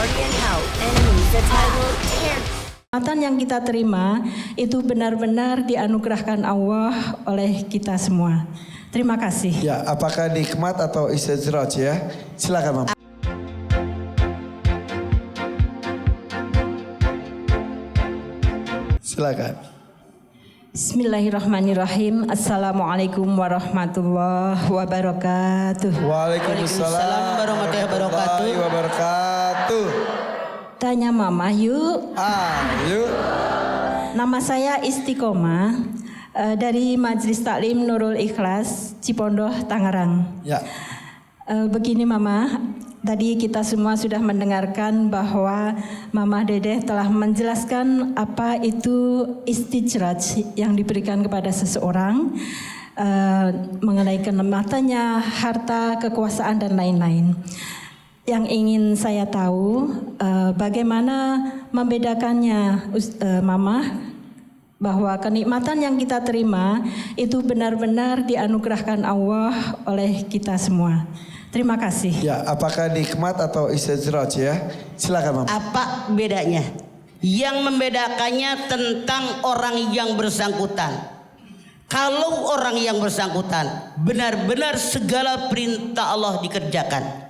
Guardian Health Enemies entitled Tear. Kenikmatan yang kita terima itu benar-benar dianugerahkan Allah oleh kita semua. Terima kasih. Ya, apakah nikmat atau istidraj ya? Silakan, Mama. Silakan. Bismillahirrahmanirrahim. Assalamualaikum warahmatullahi wabarakatuh. Waalaikumsalam warahmatullahi wabarakatuh. Tanya Mama yuk. Yuk. Nama saya Istiqomah dari Majelis Taklim Nurul Ikhlas, Cipondoh, Tangerang. Ya. Begini Mama, tadi kita semua sudah mendengarkan bahwa Mama Dedeh telah menjelaskan apa itu istijraj yang diberikan kepada seseorang mengenai kenikmatannya, harta, kekuasaan dan lain-lain. Yang ingin saya tahu bagaimana membedakannya Mama, bahwa kenikmatan yang kita terima itu benar-benar dianugerahkan Allah oleh kita semua. Terima kasih. Ya, apakah nikmat atau istidraj ya? Silakan, Mama. Apa bedanya? Yang membedakannya tentang orang yang bersangkutan. Kalau orang yang bersangkutan benar-benar segala perintah Allah dikerjakan,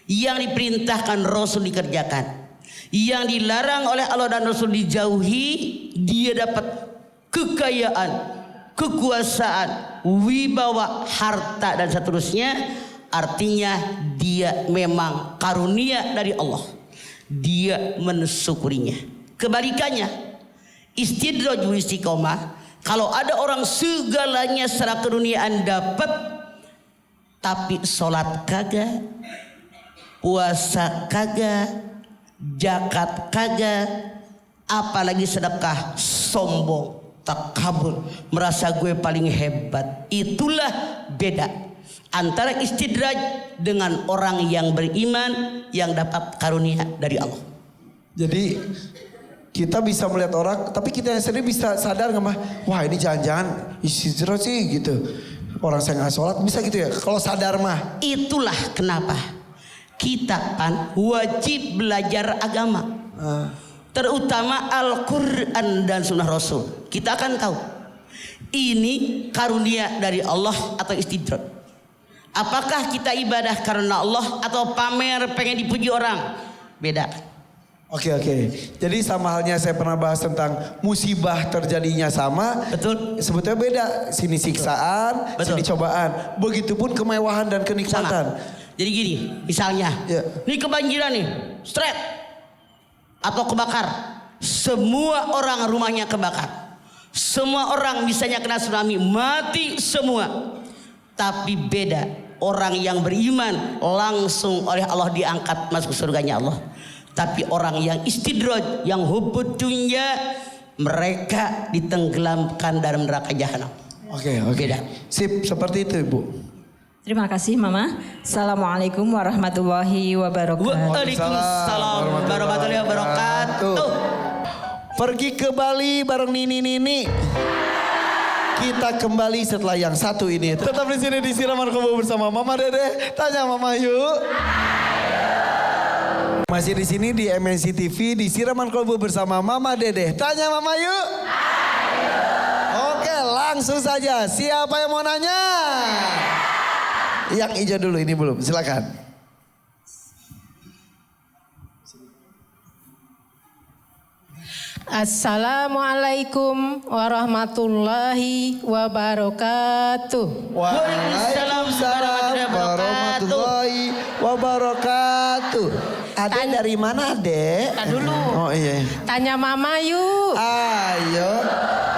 yang diperintahkan Rasul dikerjakan, yang dilarang oleh Allah dan Rasul dijauhi, dia dapat kekayaan, kekuasaan, wibawa, harta dan seterusnya. Artinya dia memang karunia dari Allah. Dia mensyukurinya. Kebalikannya, istidraj istiqomah, kalau ada orang segalanya secara keruniaan dapat, tapi sholat kagak, puasa kagak, zakat kagak, apalagi sedekah, sombong, takabur, merasa gue paling hebat. Itulah beda antara istidraj dengan orang yang beriman yang dapat karunia dari Allah. Jadi kita bisa melihat orang, tapi kita sendiri bisa sadar nggak mah? Wah, ini jangan-jangan istidraj sih gitu. Orang saya nggak sholat bisa gitu ya? Kalau sadar mah. Itulah kenapa kita kan wajib belajar agama, terutama Al-Quran dan Sunnah Rasul. Kita akan tahu ini karunia dari Allah atau istidraj. Apakah kita ibadah karena Allah atau pamer pengen dipuji orang? Beda. Oke. Jadi sama halnya saya pernah bahas tentang musibah terjadinya sama. Betul. Sebetulnya beda. Sini siksaan, Betul. sini cobaan. Begitupun kemewahan dan kenikmatan. Jadi gini, misalnya, ini kebanjiran nih, straight atau kebakar. Semua orang rumahnya kebakar. Semua orang misalnya kena tsunami, mati semua. Tapi beda. Orang yang beriman langsung oleh Allah diangkat masuk surganya Allah. Tapi orang yang istidraj, yang hubbud dunya, mereka ditenggelamkan dalam neraka jahanam. Oke. Beda. Sip, seperti itu Ibu. Terima kasih Mama. Assalamualaikum warahmatullahi wabarakatuh. Waalaikumsalam warahmatullahi wabarakatuh. Pergi ke Bali bareng Nini. Kita kembali setelah yang satu ini. Tetap di sini di Siraman Kolbu bersama Mama Dedeh. Tanya Mama yuk. Masih di sini di MNC TV di Siraman Kolbu bersama Mama Dedeh. Tanya Mama yuk. Oke, langsung saja. Siapa yang mau nanya? Yang hijau dulu, ini belum. Silakan. Assalamualaikum warahmatullahi wabarakatuh. Waalaikumsalam warahmatullahi wabarakatuh. Ade dari mana, Ade? Tanya dulu. Oh iya. Tanya Mama yuk. Ayo.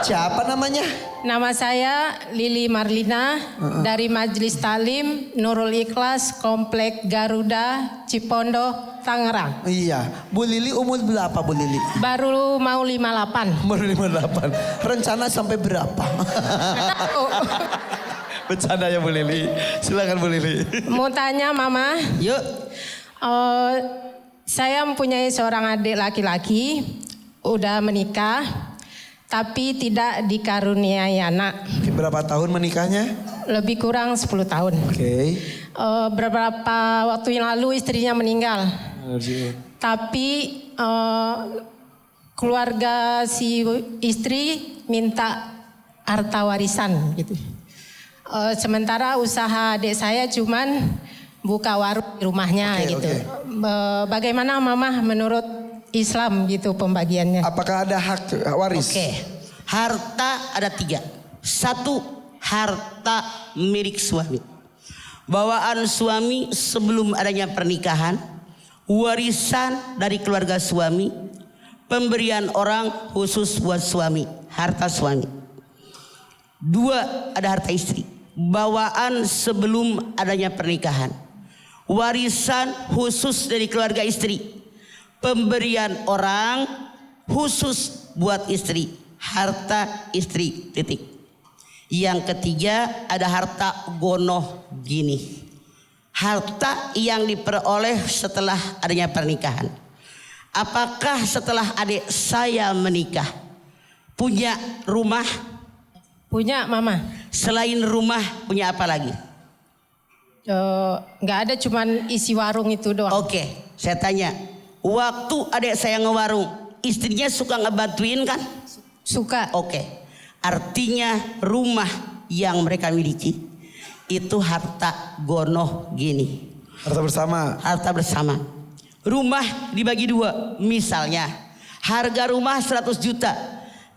Siapa namanya? Nama saya Lili Marlina dari Majelis Taklim Nurul Ikhlas, Komplek Garuda, Cipondoh, Tangerang. Iya. Bu Lili umur berapa Bu Lili? Baru mau 58. Baru 58. Rencana sampai berapa? Bercanda ya Bu Lili. Silakan Bu Lili. Mau tanya Mama. Yuk. Saya mempunyai seorang adik laki-laki, udah menikah, tapi tidak dikaruniai anak. Berapa tahun menikahnya? Lebih kurang 10 tahun. Oke. Beberapa waktu yang lalu istrinya meninggal. Tapi keluarga si istri minta harta warisan gitu. Sementara usaha adik saya cuman buka warung di rumahnya gitu. Bagaimana Mama menurut Islam gitu pembagiannya? Apakah ada hak waris? Oke. Harta ada 3. 1, harta milik suami. Bawaan suami sebelum adanya pernikahan, warisan dari keluarga suami, pemberian orang khusus buat suami, harta suami. 2, ada harta istri. Bawaan sebelum adanya pernikahan, warisan khusus dari keluarga istri, pemberian orang khusus buat istri, harta istri, titik. Yang ketiga ada harta gonoh gini, harta yang diperoleh setelah adanya pernikahan. Apakah setelah adik saya menikah punya rumah? Punya Mama. Selain rumah punya apa lagi? Nggak ada, cuman isi warung itu doang. Oke, saya tanya. Waktu adik saya ngewarung, istrinya suka ngebantuin kan? Suka. Oke, artinya rumah yang mereka miliki itu harta gonoh gini. Harta bersama. Harta bersama. Rumah dibagi 2. Misalnya harga rumah 100 juta.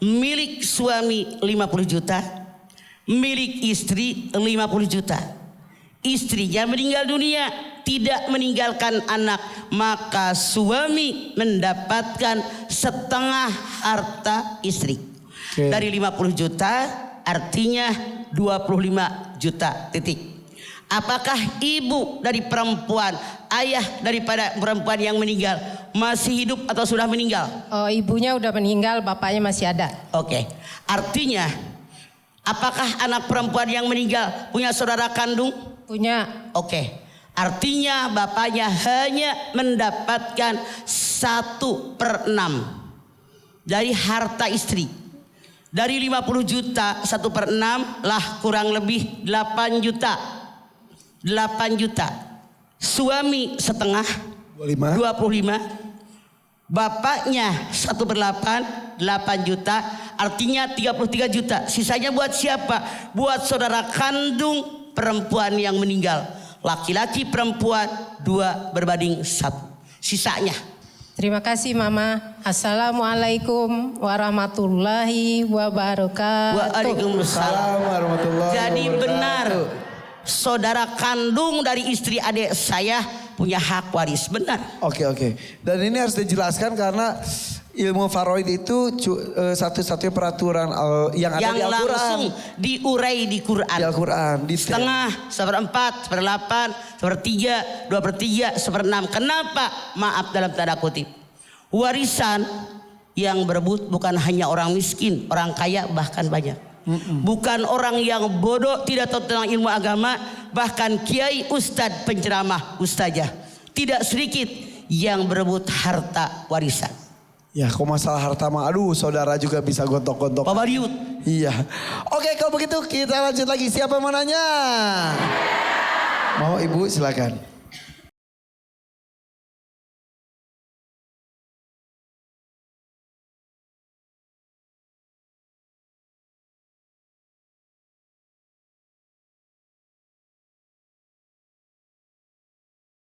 Milik suami 50 juta. Milik istri 50 juta. Istrinya meninggal dunia, tidak meninggalkan anak, maka suami mendapatkan setengah harta istri. Dari 50 juta artinya 25 juta, titik. Apakah ibu dari perempuan, ayah daripada perempuan yang meninggal masih hidup atau sudah meninggal? Ibunya udah meninggal, bapaknya masih ada. Oke. Artinya apakah anak perempuan yang meninggal punya saudara kandung? Punya. Oke. Artinya bapaknya hanya mendapatkan 1/6 dari harta istri. Dari 50 juta 1/6 lah kurang lebih 8 juta. 8 juta. Suami setengah 25. Bapaknya 1/8 8 juta. Artinya 33 juta. Sisanya buat siapa? Buat saudara kandung perempuan yang meninggal. Laki-laki perempuan 2 berbanding 1. Sisanya. Terima kasih Mama. Assalamualaikum warahmatullahi wabarakatuh. Waalaikumsalam warahmatullahi Jadi wabarakatuh. benar, saudara kandung dari istri adik saya punya hak waris. Benar. Oke. Dan ini harus dijelaskan karena ilmu faraid itu satu-satunya peraturan yang ada di Al-Quran. Langsung diurai di Quran. Di Al-Quran. Setengah, 1/4, 1/8, 1/3, 2/3, 1/6. Kenapa? Maaf dalam tanda kutip. Warisan yang berebut bukan hanya orang miskin, orang kaya bahkan banyak. Bukan orang yang bodoh tidak tahu tentang ilmu agama, bahkan kiai, ustadz, penceramah, ustazah. Tidak sedikit yang berebut harta warisan. Ya, kok masalah harta mah, aduh saudara juga bisa gontok-gontok. Bapak Diut. Iya. Oke, kalau begitu kita lanjut lagi. Siapa yang mau nanya? Mau Ibu silakan.